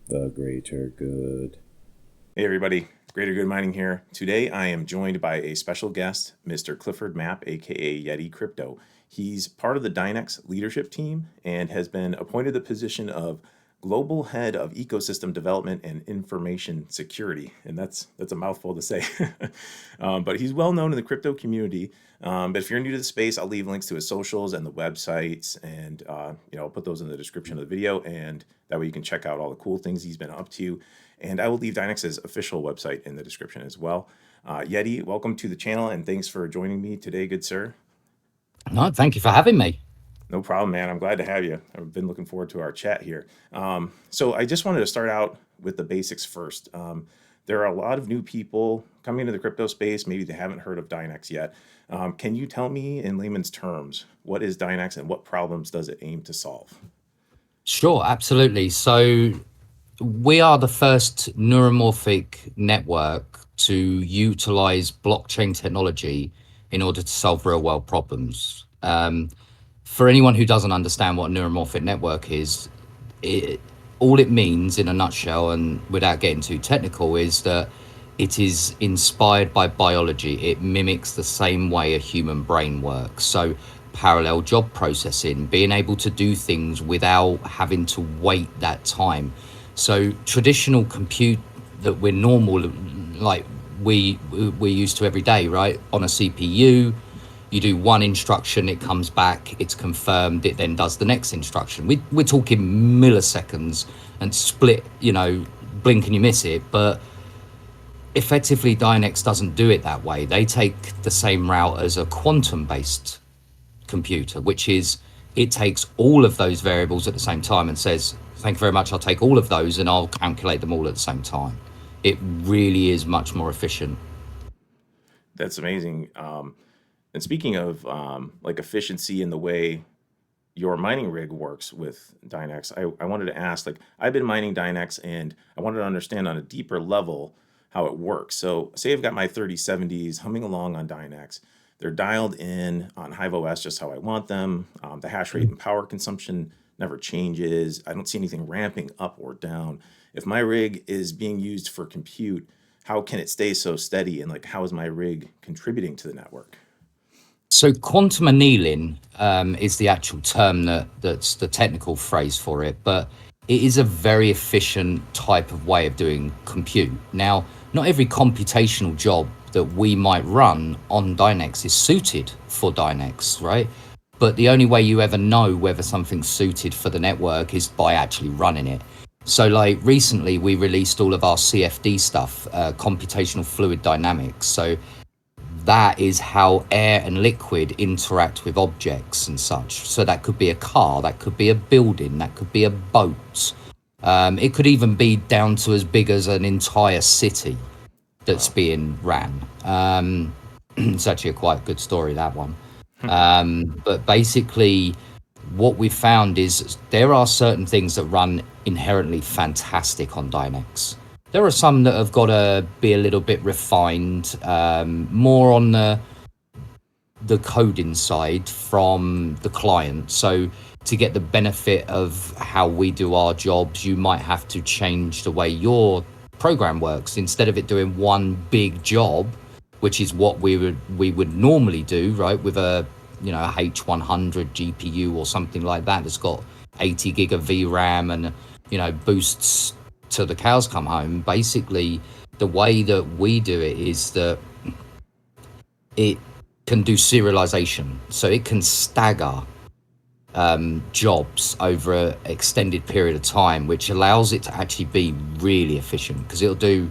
The greater good. Hey everybody, Greater Good Mining here. Today I am joined by a special guest, Mr. Clifford Mapp, aka Y3ti Crypto. He's part of the Dynex Leadership Team and has been appointed the position of Global Head of Ecosystem Development and Information Security, and that's a mouthful to say. But he's well known in the crypto community. But if you're new to the space, I'll leave links to his socials and the websites, and I'll put those in the description of the video, and that way you can check out all the cool things he's been up to. And I will leave Dynex's official website in the description as well. Y3ti, welcome to the channel, and thanks for joining me today, good sir. No, thank you for having me. No problem, man. I'm glad to have you. I've been looking forward to our chat here. So I just wanted to start out with the basics first. There are a lot of new people coming into the crypto space. Maybe they haven't heard of Dynex yet. Can you tell me in layman's terms, what is Dynex and what problems does it aim to solve? Sure, absolutely. So we are the first neuromorphic network to utilize blockchain technology in order to solve real world problems. For anyone who doesn't understand what a neuromorphic network is, all it means in a nutshell, and without getting too technical, is that it is inspired by biology. It mimics the same way a human brain works. So parallel job processing, being able to do things without having to wait that time. So traditional compute that we're normal, like we're used to every day, right? On a CPU, you do one instruction, it comes back, it's confirmed, it then does the next instruction. We're talking milliseconds and split, blink and you miss it. But effectively, Dynex doesn't do it that way. They take the same route as a quantum-based computer, which is it takes all of those variables at the same time and says, thank you very much, I'll take all of those and I'll calculate them all at the same time. It really is much more efficient. That's amazing. And speaking of like efficiency in the way your mining rig works with Dynex, I wanted to ask, like, I've been mining Dynex and I wanted to understand on a deeper level how it works. So say I've got my 3070s humming along on Dynex. They're dialed in on Hive OS just how I want them. The hash rate and power consumption never changes. I don't see anything ramping up or down. If my rig is being used for compute, how can it stay so steady? And like, how is my rig contributing to the network? So quantum annealing is the actual term that's the technical phrase for it, but it is a very efficient type of way of doing compute. Now, not every computational job that we might run on Dynex is suited for Dynex, right? But the only way you ever know whether something's suited for the network is by actually running it. So like recently we released all of our CFD stuff, computational fluid dynamics. So that is how air and liquid interact with objects and such. So that could be a car, that could be a building, that could be a boat. It could even be down to as big as an entire city that's being ran. It's actually a quite good story, that one. But basically, what we found is there are certain things that run inherently fantastic on Dynex. There are some that have got to be a little bit refined, more on the coding side from the client. So to get the benefit of how we do our jobs, you might have to change the way your program works. Instead of it doing one big job, which is what we would normally do, right, with a H100 GPU or something like that that's got 80 gig of VRAM and boosts till the cows come home. Basically, the way that we do it is that it can do serialization, so it can stagger jobs over an extended period of time, which allows it to actually be really efficient, because it'll do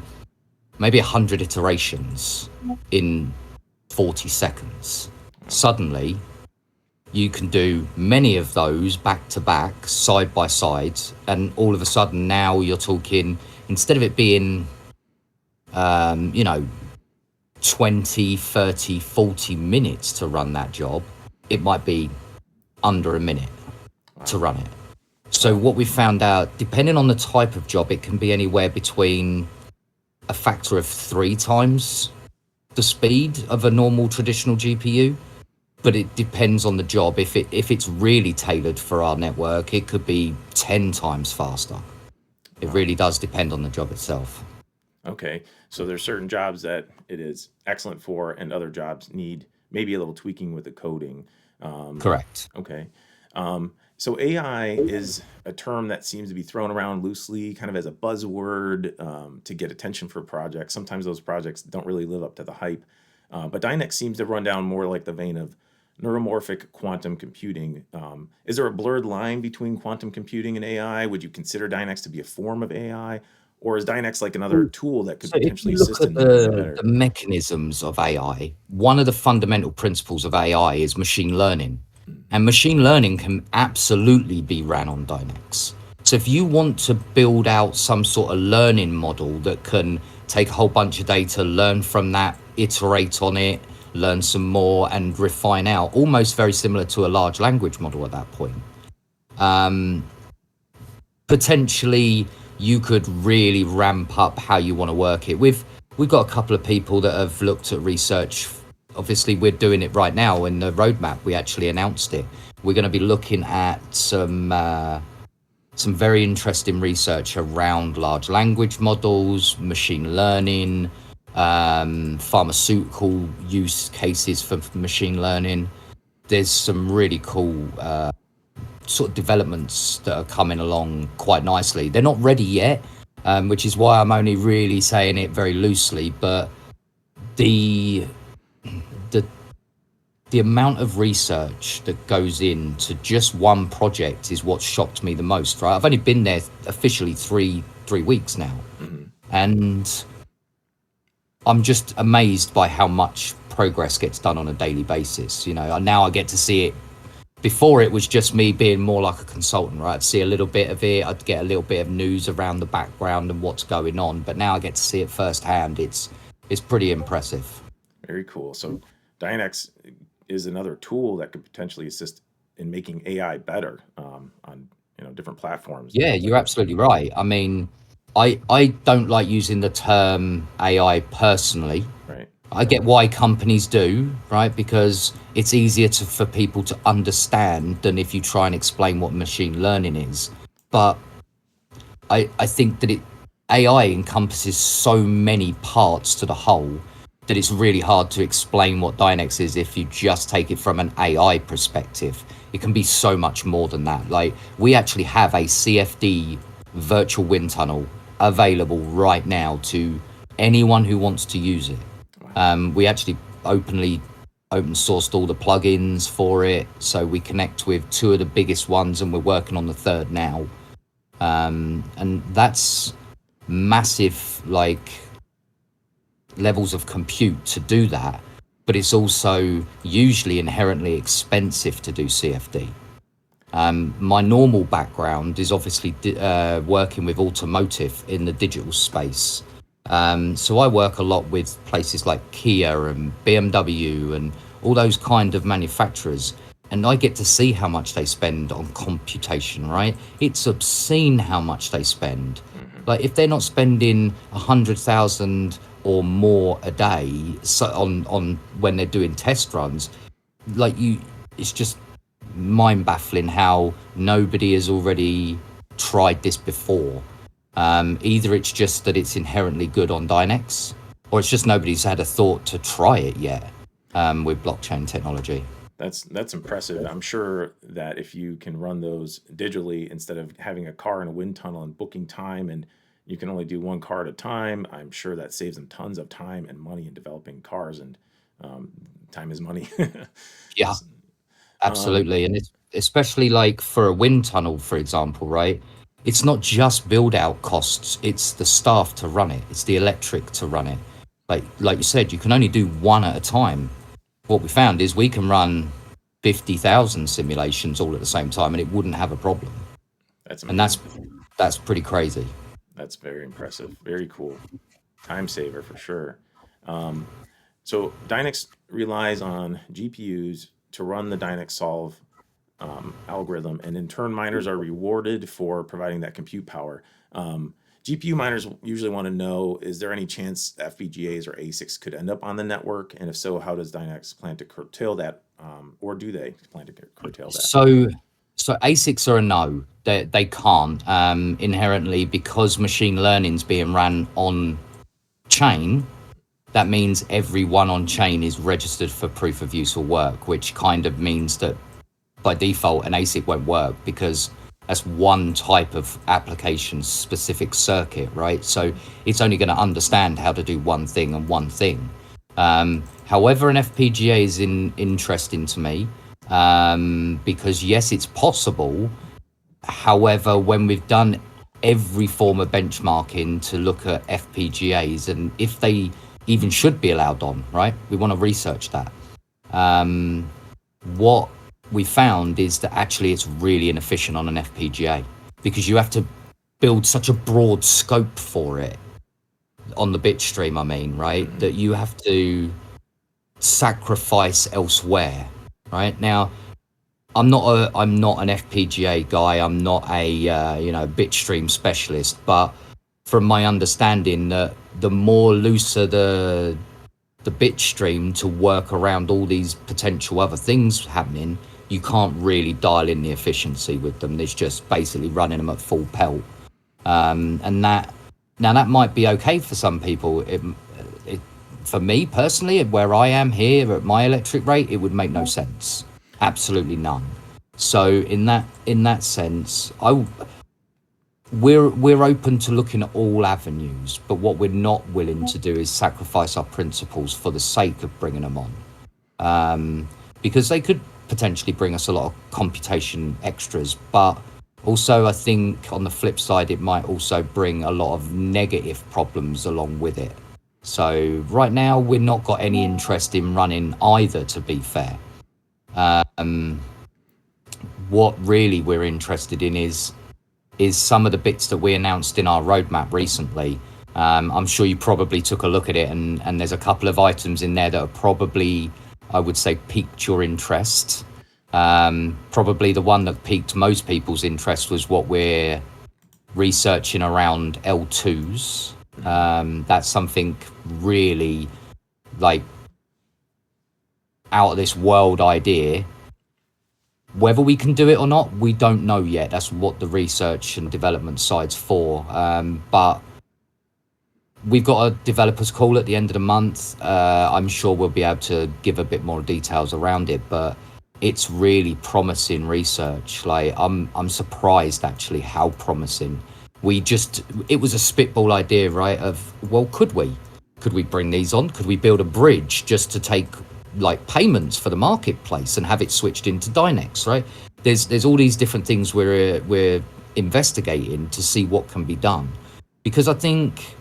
maybe 100 iterations in 40 seconds. Suddenly, you can do many of those back to back, side by side, and all of a sudden now you're talking, instead of it being 20, 30, 40 minutes to run that job, it might be under a minute to run it. So what we found out, depending on the type of job, it can be anywhere between a factor of 3 times the speed of a normal traditional GPU. But it depends on the job. If it's really tailored for our network, it could be 10 times faster. It really does depend on the job itself. Okay, so there's certain jobs that it is excellent for, and other jobs need maybe a little tweaking with the coding. Correct. Okay. So AI is a term that seems to be thrown around loosely, kind of as a buzzword to get attention for projects. Sometimes those projects don't really live up to the hype. But Dynex seems to run down more like the vein of neuromorphic quantum computing. Is there a blurred line between quantum computing and AI? Would you consider Dynex to be a form of AI? Or is Dynex like another tool that could So if potentially you look assist at in making it better? the mechanisms of AI, one of the fundamental principles of AI is machine learning. And machine learning can absolutely be ran on Dynex. So if you want to build out some sort of learning model that can take a whole bunch of data, learn from that, iterate on it, learn some more and refine out, almost very similar to a large language model at that point, potentially you could really ramp up how you want to work it. We've got a couple of people that have looked at research. Obviously we're doing it right now in the roadmap. We actually announced it. We're going to be looking at some very interesting research around large language models, machine learning, pharmaceutical use cases for machine learning. There's some really cool sort of developments that are coming along quite nicely. They're not ready yet, which is why I'm only really saying it very loosely. But the the the amount of research that goes into just one project is what shocked me the most. Right, I've only been there officially three weeks now, and I'm just amazed by how much progress gets done on a daily basis. You know, now I get to see it. Before it was just me being more like a consultant, right? I'd see a little bit of it. I'd get a little bit of news around the background and what's going on. But now I get to see it firsthand. It's pretty impressive. Very cool. So Dynex is another tool that could potentially assist in making AI better on different platforms. Yeah, you're absolutely right. I mean, I don't like using the term AI personally. Right. I get why companies do, right? Because it's easier for people to understand than if you try and explain what machine learning is. But I think that AI encompasses so many parts to the whole that it's really hard to explain what Dynex is if you just take it from an AI perspective. It can be so much more than that. Like, we actually have a CFD virtual wind tunnel available right now to anyone who wants to use it. We actually open sourced all the plugins for it, so we connect with two of the biggest ones, and we're working on the third now. And that's massive, like, levels of compute to do that, but it's also usually inherently expensive to do CFD. My normal background is obviously working with automotive in the digital space. So I work a lot with places like Kia and BMW and all those kind of manufacturers. And I get to see how much they spend on computation, right? It's obscene how much they spend. Like, if they're not spending 100,000 or more a day on when they're doing test runs, it's just mind baffling how nobody has already tried this before. Either it's just that it's inherently good on Dynex, or it's just nobody's had a thought to try it yet with blockchain technology. That's impressive. I'm sure that if you can run those digitally instead of having a car in a wind tunnel and booking time, and you can only do one car at a time, I'm sure that saves them tons of time and money in developing cars, and time is money. Yeah, um, absolutely. And it's especially like for a wind tunnel, for example, right? It's not just build out costs, it's the staff to run it, it's the electric to run it. Like you said, you can only do one at a time. What we found is we can run 50,000 simulations all at the same time and it wouldn't have a problem. that's And amazing. that's pretty crazy. That's very impressive. Very cool. Time saver for sure. Um, so Dynex relies on GPUs to run the Dynex solve algorithm, and in turn, miners are rewarded for providing that compute power. GPU miners usually want to know, is there any chance FPGAs or ASICs could end up on the network? And if so, how does Dynex plan to curtail that? Or do they plan to curtail that? So So ASICs are a no. They can't inherently, because machine learning's being ran on chain. That means everyone on chain is registered for proof of use or work, which kind of means that by default an ASIC won't work, because that's one type of application specific circuit, right? So it's only going to understand how to do one thing and one thing. However, an FPGA is interesting to me, because yes, it's possible. However, when we've done every form of benchmarking to look at FPGAs and if they even should be allowed on, right? We want to research that. What we found is that actually it's really inefficient on an FPGA, because you have to build such a broad scope for it on the bit stream, I mean, right? That you have to sacrifice elsewhere, right? Now, I'm not an FPGA guy. I'm not a bitstream specialist. But from my understanding, that the more looser the bit stream to work around all these potential other things happening, you can't really dial in the efficiency with them. It's just basically running them at full pelt, and that might be okay for some people. For me personally, where I am here at my electric rate, it would make no sense, absolutely none. So in that sense, we're open to looking at all avenues, but what we're not willing to do is sacrifice our principles for the sake of bringing them on, because they could potentially bring us a lot of computation extras, but also I think on the flip side it might also bring a lot of negative problems along with it. So right now we're not got any interest in running either, to be fair. What really we're interested in is some of the bits that we announced in our roadmap recently. I'm sure you probably took a look at it, and there's a couple of items in there that are probably, I would say, piqued your interest. Probably the one that piqued most people's interest was what we're researching around L2s. That's something really like out of this world idea. Whether we can do it or not, we don't know yet. That's what the research and development side's for. But we've got a developers call at the end of the month. I'm sure we'll be able to give a bit more details around it, but it's really promising research. Like I'm surprised actually how promising. It was a spitball idea, right? Of, well, could we bring these on? Could we build a bridge just to take like payments for the marketplace and have it switched into Dynex, right? There's all these different things we're investigating to see what can be done, because I think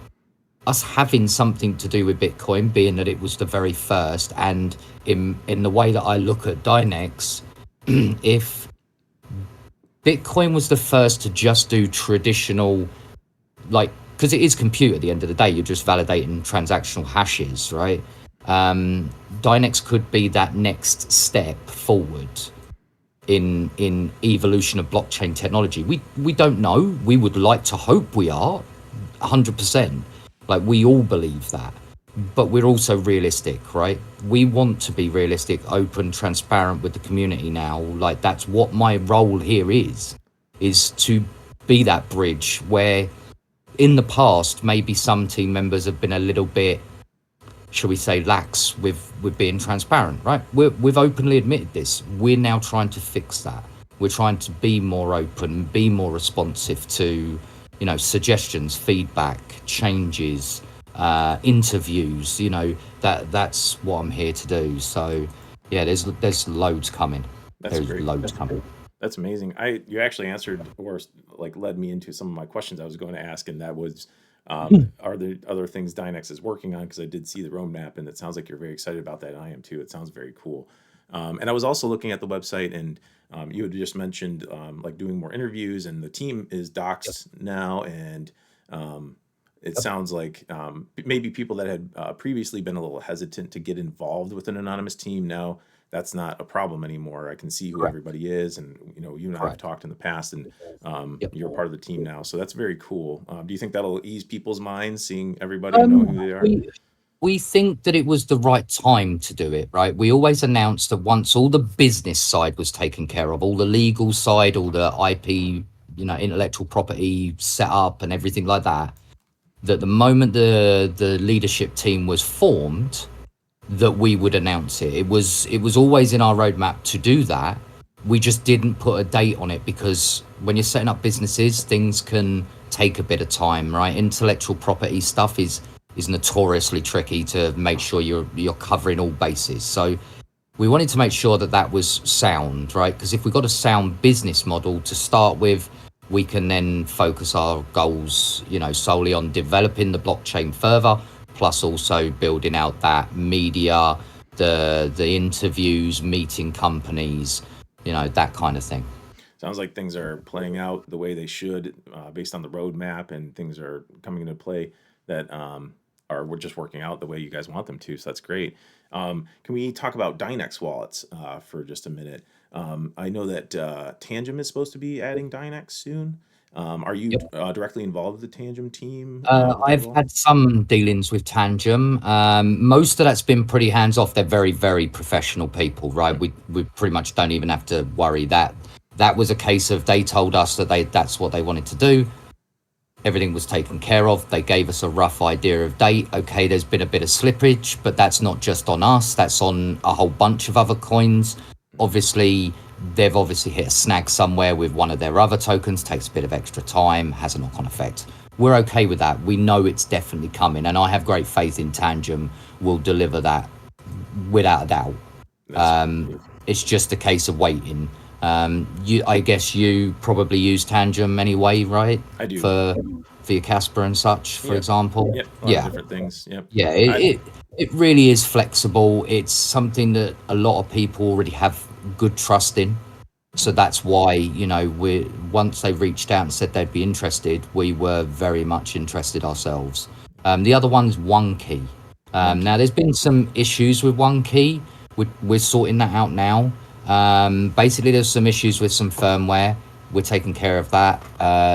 us having something to do with Bitcoin, being that it was the very first, and in the way that I look at Dynex, if Bitcoin was the first to just do traditional, like, because it is compute at the end of the day, you're just validating transactional hashes, right? Dynex could be that next step forward in evolution of blockchain technology. We don't know. We would like to hope we are 100%. Like, we all believe that, but we're also realistic, right? We want to be realistic, open, transparent with the community now. Like, that's what my role here is to be that bridge where in the past maybe some team members have been a little bit, shall we say, lax with being transparent, right? We've openly admitted this. We're now trying to fix that. We're trying to be more open, be more responsive to, suggestions, feedback, changes, interviews. That's what I'm here to do. So yeah, there's loads coming. That's There's great. loads coming. That's amazing. You actually answered, or like led me into some of my questions I was going to ask, and that was, are there other things Dynex is working on? Because I did see the roadmap, and it sounds like you're very excited about that. And I am too. It sounds very cool. And I was also looking at the website, and you had just mentioned like doing more interviews, and the team is doxed now, and it sounds like maybe people that had previously been a little hesitant to get involved with an anonymous team, now that's not a problem anymore. I can see who Correct. everybody is, and you and I have Correct. talked in the past, and Yep. you're part of the team now, so that's very cool. Do you think that'll ease people's minds, seeing everybody know who they are? We think that it was the right time to do it, right? We always announced that once all the business side was taken care of, all the legal side, all the IP, intellectual property set up and everything like that, that the moment the leadership team was formed, that we would announce it. It was always in our roadmap to do that. We just didn't put a date on it because when you're setting up businesses, things can take a bit of time, right? Intellectual property stuff is notoriously tricky to make sure you're covering all bases. So we wanted to make sure that that was sound, right? Because if we've got a sound business model to start with, we can then focus our goals, solely on developing the blockchain further, plus also building out that media, the interviews, meeting companies, that kind of thing. Sounds like things are playing out the way they should, based on the roadmap, and things are coming into play that we're just working out the way you guys want them to. So that's great. Can we talk about Dynex wallets for just a minute? I know that Tangem is supposed to be adding Dynex soon. Are you directly involved with the Tangem team? I've had some dealings with Tangem. Most of that's been pretty hands off. They're very, very professional people, right? We pretty much don't even have to worry that. That was a case of they told us that that's what they wanted to do. Everything was taken care of. They gave us a rough idea of date. Okay, there's been a bit of slippage, but that's not just on us. That's on a whole bunch of other coins. Obviously, they've hit a snag somewhere with one of their other tokens. Takes a bit of extra time, has a knock-on effect. We're okay with that. We know it's definitely coming, and I have great faith in Tangem will deliver that without a doubt. It's just a case of waiting. I guess you probably use Tangem anyway, right? I do. For your Kaspa and such, for example. Yep. A lot of different things. Yep. Yeah. It really is flexible. It's something that a lot of people already have good trust in. So that's why, once they reached out and said they'd be interested, we were very much interested ourselves. The other one's Y3ti. Now there's been some issues with Y3ti. We're sorting that out now. Basically there's some issues with some firmware. We're taking care of that.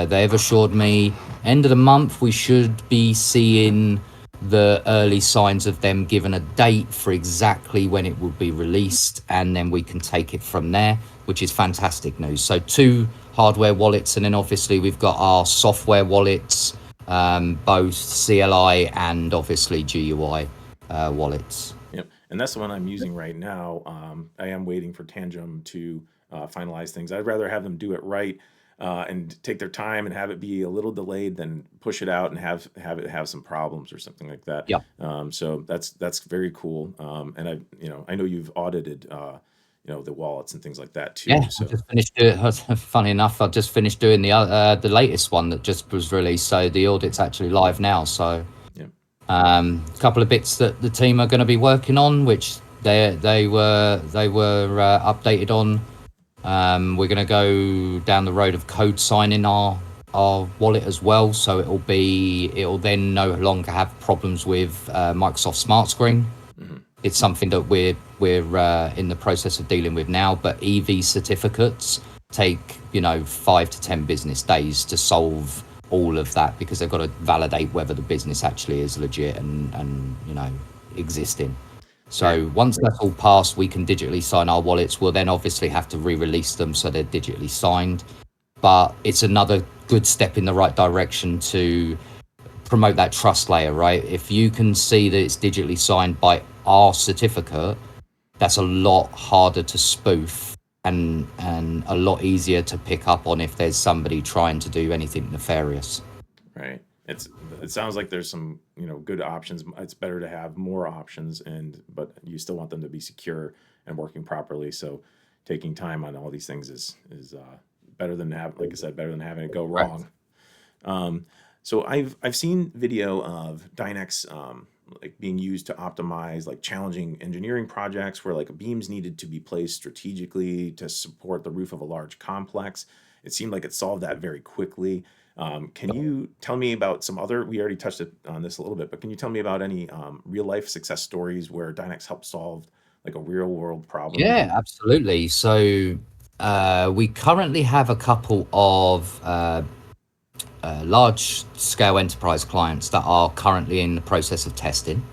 They've assured me end of the month we should be seeing the early signs of them giving a date for exactly when it will be released, and then we can take it from there, which is fantastic news. So 2 hardware wallets, and then obviously we've got our software wallets, both CLI and obviously GUI wallets. Yep. And that's the one I'm using right now. I am waiting for Tangem to finalize things. I'd rather have them do it right and take their time and have it be a little delayed than push it out and have it have some problems or something like that. Yeah. So that's very cool. And I know you've audited the wallets and things like that too. Yeah, So I just finished doing. Funny enough, I just finished doing the latest one that just was released. So the audit's actually live now. So a couple of bits that the team are going to be working on, which they were updated on. We're going to go down the road of code signing our wallet as well, so it'll then no longer have problems with Microsoft Smart Screen. It's something that we're in the process of dealing with now, but EV certificates take 5 to 10 business days to solve all of that, because they've got to validate whether the business actually is legit and existing. So once that's all passed, we can digitally sign our wallets. We'll then obviously have to re-release them so they're digitally signed. But it's another good step in the right direction to promote that trust layer, right? If you can see that it's digitally signed by our certificate, that's a lot harder to spoof and a lot easier to pick up on if there's somebody trying to do anything nefarious. Right. It sounds like there's some good options. It's better to have more options, but you still want them to be secure and working properly. So taking time on all these things is better than better than having it go wrong. So I've seen video of Dynex being used to optimize challenging engineering projects where beams needed to be placed strategically to support the roof of a large complex. It seemed like it solved that very quickly. Can you tell me about some other, we already touched on this a little bit, but can you tell me about any real life success stories where Dynex helped solve a real world problem? Yeah, absolutely. So we currently have a couple of large scale enterprise clients that are currently in the process of testing.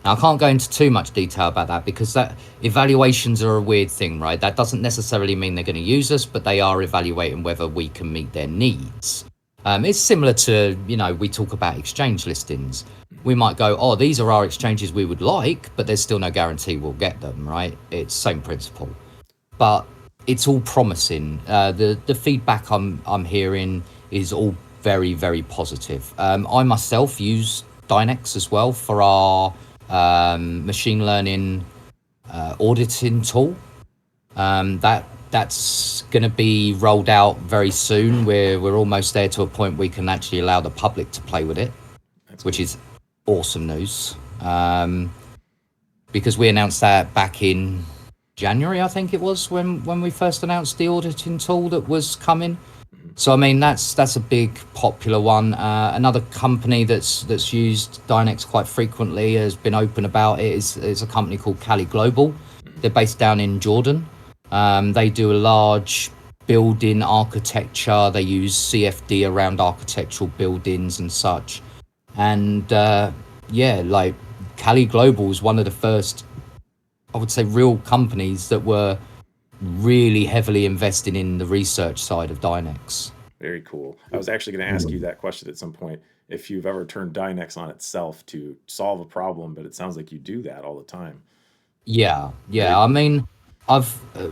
Now, I can't go into too much detail about that because that evaluations are a weird thing, right? That doesn't necessarily mean they're going to use us, but they are evaluating whether we can meet their needs. It's similar to, we talk about exchange listings. We might go, oh, these are our exchanges we would like, but there's still no guarantee we'll get them, right? It's same principle. But it's all promising. The feedback I'm hearing is all very, very positive. I myself use Dynex as well for our machine learning auditing tool. That's going to be rolled out very soon. We're almost there to a point we can actually allow the public to play with it, which is awesome news. Because we announced that back in January, I think it was, when we first announced the auditing tool that was coming. So I mean that's a big popular one. Another company that's used Dynex quite frequently, has been open about it, is a company called Cali Global. They're based down in Jordan. They do a large building architecture. They use CFD around architectural buildings and such. And like Cali Global was one of the first, I would say, real companies that were really heavily investing in the research side of Dynex. Very cool. I was actually going to ask you that question at some point, if you've ever turned Dynex on itself to solve a problem, but it sounds like you do that all the time. Yeah. I mean,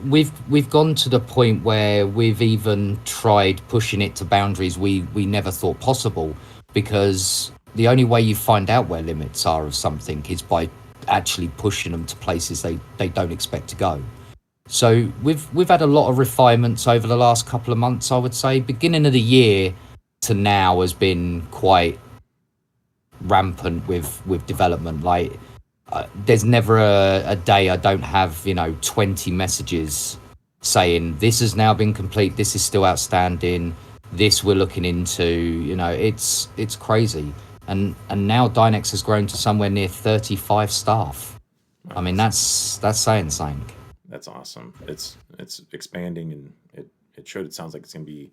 we've gone to the point where we've even tried pushing it to boundaries we never thought possible, because the only way you find out where limits are of something is by actually pushing them to places they don't expect to go. So we've had a lot of refinements over the last couple of months. I would say beginning of the year to now has been quite rampant with development. Like there's never a day I don't have 20 messages saying this has now been complete, this is still outstanding, this we're looking into. It's crazy. And now Dynex has grown to somewhere near 35 staff. I mean, that's saying something. That's awesome. It's expanding, and it sounds like it's going to be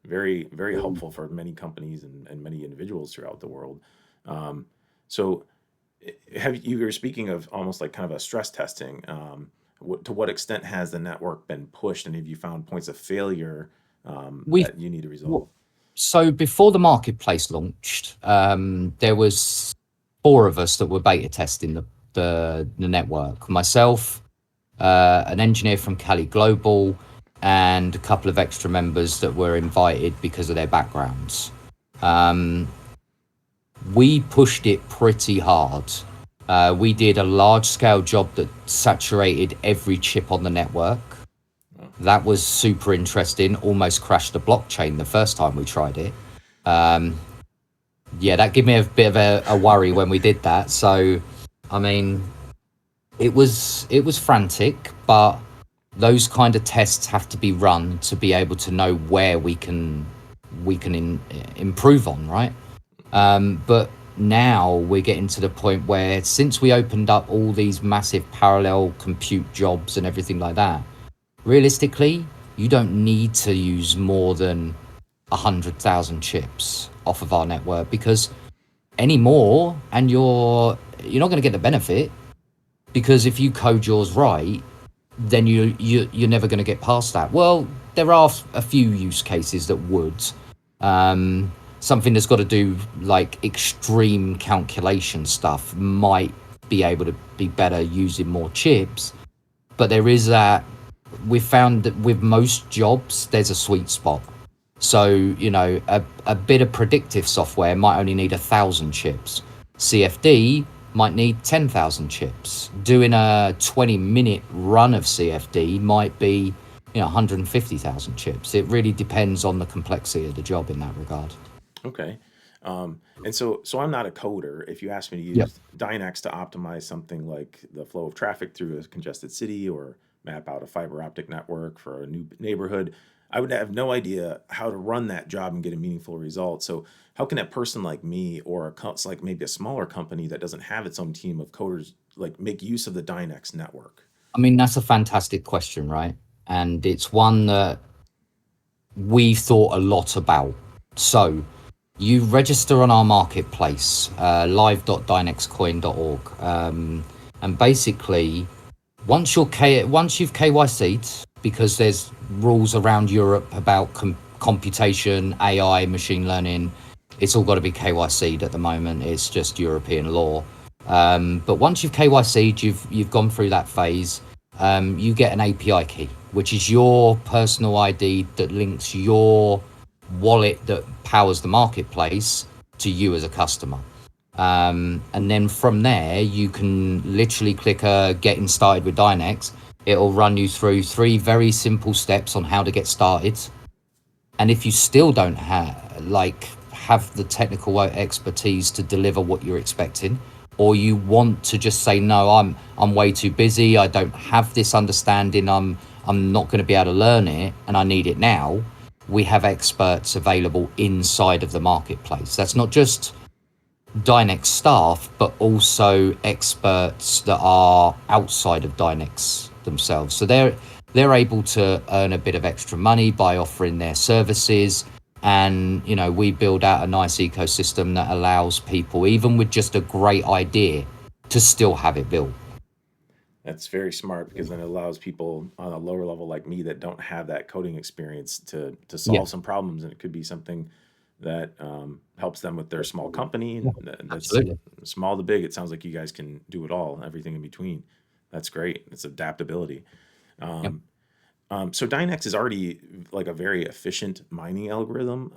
very, very helpful for many companies and many individuals throughout the world. So you were speaking of almost like kind of a stress testing. To what extent has the network been pushed, and have you found points of failure that you need to resolve? So before the marketplace launched, there was 4 of us that were beta testing the network. Myself, an engineer from Cali Global, and a couple of extra members that were invited because of their backgrounds. We pushed it pretty hard. We did a large-scale job that saturated every chip on the network. That was super interesting. Almost crashed the blockchain the first time we tried it. That gave me a bit of a worry when we did that. So, I mean, it was frantic, but those kind of tests have to be run to be able to know where we can improve on, right? But now we're getting to the point where, since we opened up all these massive parallel compute jobs and everything like that, realistically, you don't need to use more than 100,000 chips off of our network, because any more and you're not going to get the benefit, because if you code yours right, then you're never going to get past that. Well, there are a few use cases that would. Something that's got to do like extreme calculation stuff might be able to be better using more chips, but there is that. We found that with most jobs, there's a sweet spot. So, a bit of predictive software might only need 1,000 chips. CFD might need 10,000 chips. Doing a 20-minute run of CFD might be, 150,000 chips. It really depends on the complexity of the job in that regard. Okay. And so I'm not a coder. If you asked me to use Dynex to optimize something like the flow of traffic through a congested city, or map out a fiber optic network for a new neighborhood, I would have no idea how to run that job and get a meaningful result. So how can a person like me, or like maybe a smaller company that doesn't have its own team of coders, like make use of the Dynex network? I mean, that's a fantastic question, right? And it's one that we've thought a lot about. So You register on our marketplace, live.dynexcoin.org, and basically, once you've KYC'd, because there's rules around Europe about computation, AI, machine learning, it's all got to be KYC'd at the moment. It's just European law. But once you've KYC'd, you've gone through that phase. You get an API key, which is your personal ID that links your wallet that powers the marketplace to you as a customer. And then from there, you can literally click getting started with Dynex. It'll run you through 3 very simple steps on how to get started. And if you still don't have the technical expertise to deliver what you're expecting, or you want to just say, no, I'm way too busy, I don't have this understanding, I'm not going to be able to learn it, and I need it now, we have experts available inside of the marketplace. That's not just Dynex staff, but also experts that are outside of Dynex themselves. So they're able to earn a bit of extra money by offering their services. And, we build out a nice ecosystem that allows people, even with just a great idea, to still have it built. That's very smart, because then it allows people on a lower level like me that don't have that coding experience to solve some problems, and it could be something that helps them with their small company. And that's Absolutely. small to big. It sounds like you guys can do it all, everything in between. That's great. It's adaptability. Yep. So Dynex is already like a very efficient mining algorithm,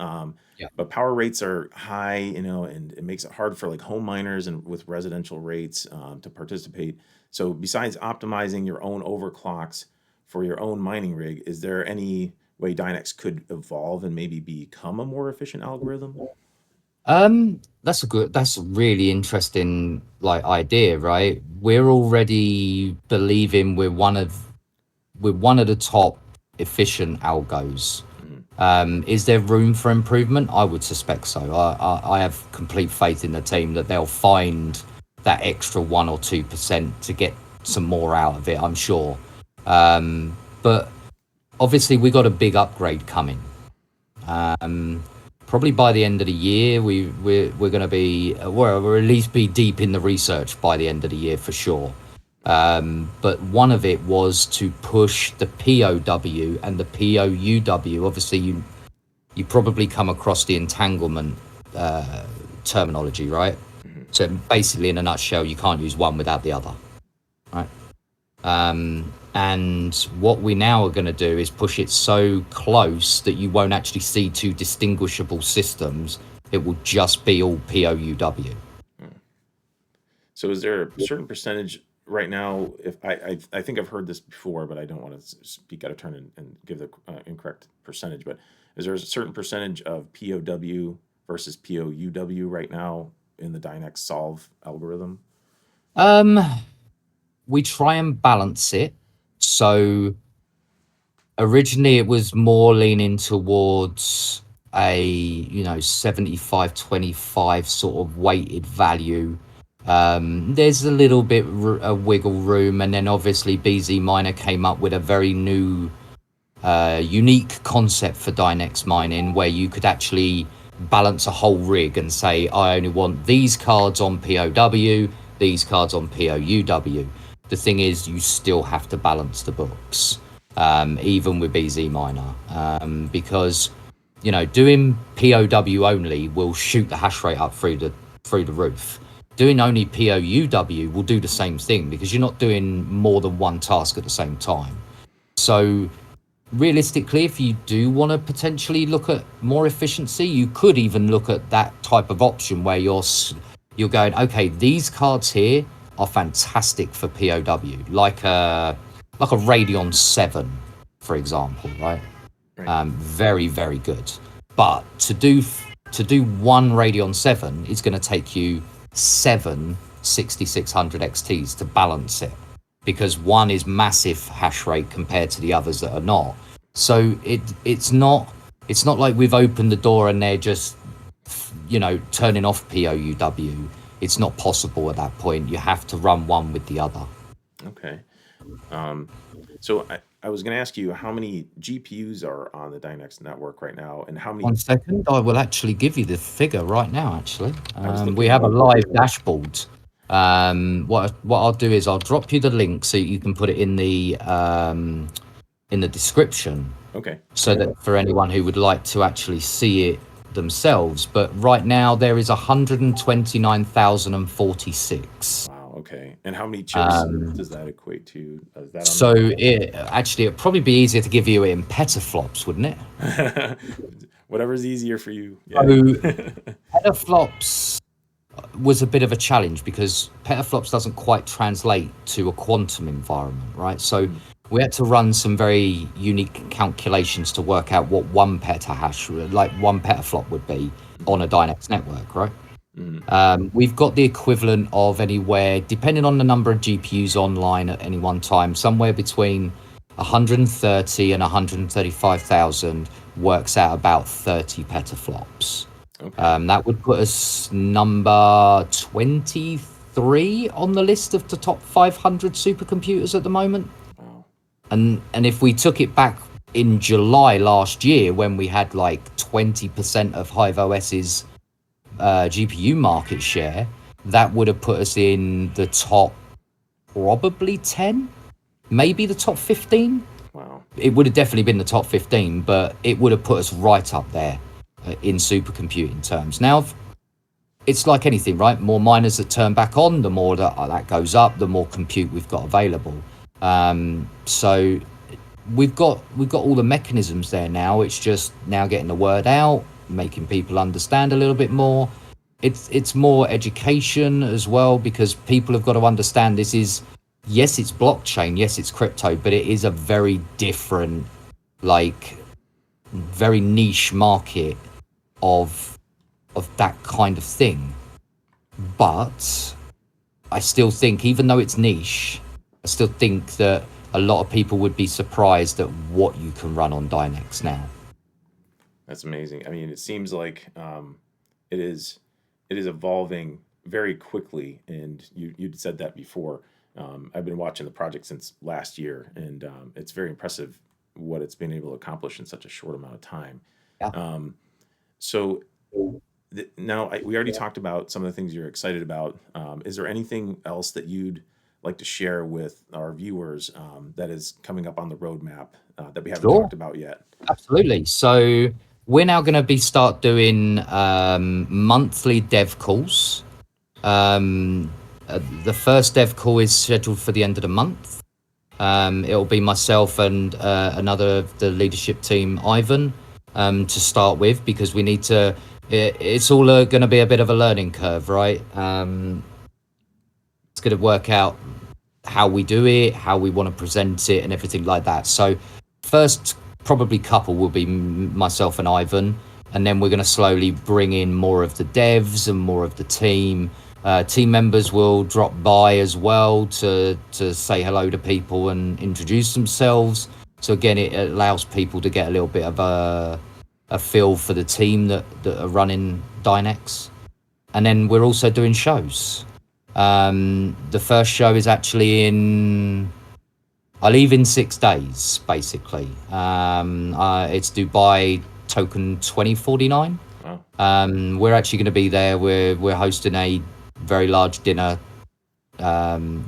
Yeah. but power rates are high, and it makes it hard for like home miners and with residential rates to participate. So besides optimizing your own overclocks for your own mining rig, is there any way Dynex could evolve and maybe become a more efficient algorithm? That's a really interesting idea, right? We're already believing we're one of the top efficient algos. Is there room for improvement? I would suspect so. I have complete faith in the team that they'll find that extra 1 or 2% to get some more out of it, I'm sure. But obviously we got a big upgrade coming. Probably by the end of the year, we're going to be, or at least be deep in the research by the end of the year for sure. But one of it was to push the POW and the POUW. Obviously, you probably come across the entanglement terminology, right? So basically, in a nutshell, you can't use one without the other, right? And what we now are going to do is push it so close that you won't actually see 2 distinguishable systems. It will just be all POUW. So is there a certain percentage right now? If I think I've heard this before, but I don't want to speak out of turn and give the incorrect percentage. But is there a certain percentage of POW versus POUW right now in the Dynex solve algorithm? We try and balance it. So originally it was more leaning towards a 75-25 sort of weighted value. There's a little bit of wiggle room, and then obviously BZ Miner came up with a very new unique concept for Dynex mining, where you could actually balance a whole rig and say, I only want these cards on POW, these cards on POUW. The thing is, you still have to balance the books, even with BZ Miner, because doing POW only will shoot the hash rate up through the roof. Doing only POUW will do the same thing, because you're not doing more than one task at the same time. So realistically, if you do want to potentially look at more efficiency, you could even look at that type of option where you're going, okay, these cards here are fantastic for POW, like a Radeon 7, for example, right? Very, very good. But to do one Radeon 7 is going to take you 7 6600 XTs to balance it, because one is massive hash rate compared to the others that are not. So it's not like we've opened the door and they're just turning off POUW. It's not possible at that point. You have to run one with the other. Okay. So I was going to ask you how many GPUs are on the Dynex network right now, and how many. 1 second, I will actually give you the figure right now. Actually, I was we looking have a at. live dashboard. What I'll do is I'll drop you the link so you can put it in the description, Okay. so that for anyone who would like to actually see it themselves. But right now there is 129,046. Wow. Okay. And how many chips does that equate to? Is that on So it'd probably be easier to give you it in petaflops, wouldn't it? there? Whatever's easier for you. So Yeah. petaflops was a bit of a challenge because petaflops doesn't quite translate to a quantum environment, right? So we had to run some very unique calculations to work out what 1 petahash, like 1 petaflop would be on a Dynex network, right? We've got the equivalent of anywhere, depending on the number of GPUs online at any one time, somewhere between 130 and 135,000 works out about 30 petaflops. Okay. That would put us number 23 on the list of the top 500 supercomputers at the moment. Wow. And if we took it back in July last year, when we had like 20% of HiveOS's GPU market share, that would have put us in the top probably 10, maybe the top 15. Wow. It would have definitely been the top 15, but it would have put us right up there in supercomputing terms. Now, it's like anything, right? More miners that turn back on, the more that goes up, the more compute we've got available. So we've got all the mechanisms there now. It's just now getting the word out, making people understand a little bit more. It's more education as well, because people have got to understand this is, yes, it's blockchain, yes, it's crypto, but it is a very different, like, very niche market of that kind of thing. But I still think, even though it's niche, I still think that a lot of people would be surprised at what you can run on Dynex now. That's amazing. I mean, it seems like it is evolving very quickly, and you'd said that before. I've been watching the project since last year, and it's very impressive what it's been able to accomplish in such a short amount of time. Yeah. So now we already talked about some of the things you're excited about. Is there anything else that you'd like to share with our viewers that is coming up on the roadmap that we haven't Sure. talked about yet? Absolutely. So we're now going to start doing monthly dev calls. The first dev call is scheduled for the end of the month. It'll be myself and another of the leadership team, Ivan, to start with, because we need to. It's all going to be a bit of a learning curve, right? It's going to work out how we do it, how we want to present it, and everything like that. So first probably couple will be myself and Ivan, and then we're going to slowly bring in more of the devs and more of the team. Team members will drop by as well to say hello to people and introduce themselves. So again, it allows people to get a little bit of a feel for the team that are running Dynex. And then we're also doing shows. The first show is actually I leave in 6 days, basically. It's Dubai Token 2049. Wow. We're actually going to be there. We're hosting a very large dinner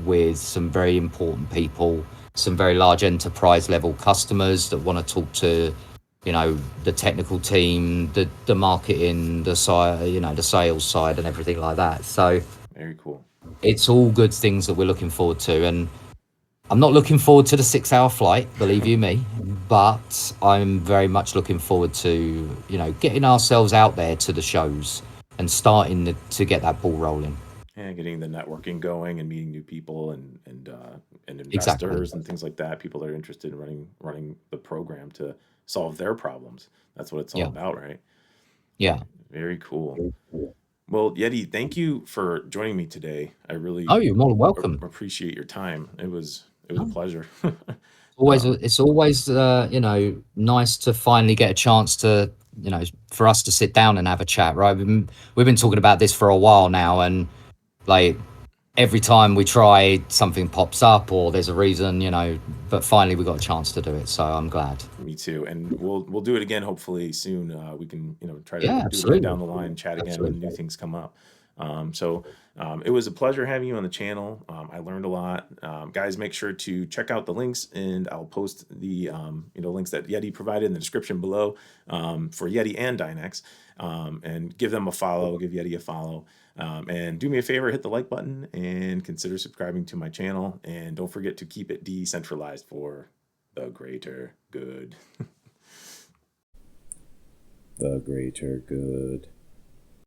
with some very important people, some very large enterprise level customers that want to talk to, the technical team, the marketing, the sales side, and everything like that. So Very cool. it's all good things that we're looking forward to. And I'm not looking forward to the 6-hour flight, believe you me, but I'm very much looking forward to, getting ourselves out there to the shows and starting to get that ball rolling. Yeah, getting the networking going and meeting new people and investors Exactly. and things like that. People that are interested in running the program to solve their problems. That's what it's all Yeah. about, right? Yeah. Very cool. Well, Y3ti, thank you for joining me today. I really Oh, you're more than welcome. appreciate your time. It was a pleasure. It's always nice to finally get a chance to, for us to sit down and have a chat, right? We've been talking about this for a while now, and like, every time we try, something pops up or there's a reason, but finally we got a chance to do it. So I'm glad. Me too. And we'll do it again, hopefully soon. We can, try to Yeah, do it again absolutely. down the line, chat again when new things come up. It was a pleasure having you on the channel. I learned a lot. Guys, make sure to check out the links, and I'll post the links that Y3ti provided in the description below for Y3ti and Dynex, and give them a follow. Give Y3ti a follow, and do me a favor, hit the like button and consider subscribing to my channel. And don't forget to keep it decentralized for the greater good. The greater good.